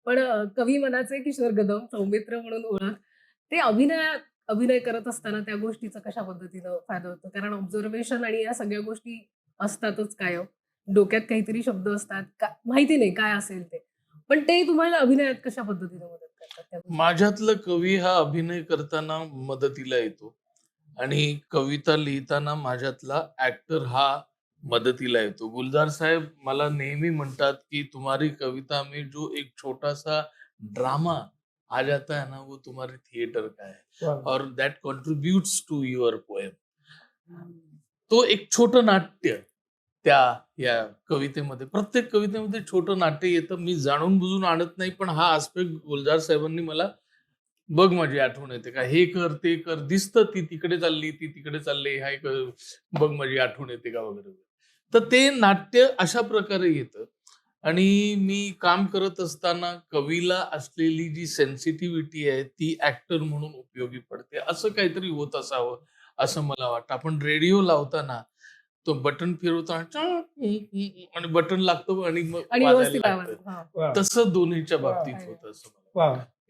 पण कवी मनाचे किशोर कदम, सौमित्र म्हणून ओळख. ते अभिनय करत असताना त्या गोष्टीचा कशा पद्धतीनं फायदा होतो? कारण ऑब्झर्वेशन आणि या सगळ्या गोष्टी असतातच कायम. डोक्यात काहीतरी शब्द असतात. माहिती नाही काय असेल ते. पण ते तुम्हाला अभिनयात कशा पद्धतीने मदत करतात त्या गोष्टी? माझ्यातलं कवी हा अभिनय करताना मदतीला येतो आणि कविता लिहिताना माझ्यातला ऍक्टर हा मदतीला येतो. गुलजार साहेब मला नेहमी म्हणतात, की "तुम्हारी कविता में जो एक छोटा-सा ड्रामा आ जाता है ना, वो तुम्हारे थिएटर का है वाह! और दैट कॉन्ट्रिब्यूट्स टू युअर पोएम." तो एक छोटं नाट्य त्या या कवितेमध्ये प्रत्येक कवितेमध्ये छोटं नाट्य येतं. मी जाणून-बुजून आणत नाही, पण हा आस्पेक्ट गुलजार साहेबांनी मला बघ माझी आठवण येते का? हे कर, ते कर. दिसतं ती तिकडे चालली, ती तिकडे चालली. हाय बघ माझी आठवण येते का? वगैरे. तर ते नाट्य अशा प्रकारे येतं आणि मी काम करत असताना कवीला असलेली जी सेन्सिटिव्हिटी आहे, ती ॲक्टर म्हणून उपयोगी पडते. असं काहीतरी होत असावं, असं मला वाटतं. आपण रेडिओ लावताना तो बटन फिरवताना आणि बटन लागतं आणि मग आणि वाजायला व्यवस्थित आवाज. लागतं. हां. वाह! तसं दोन्हीच्या वाह! बाबतीत अरे होतं असं मला वाह! वाटतं.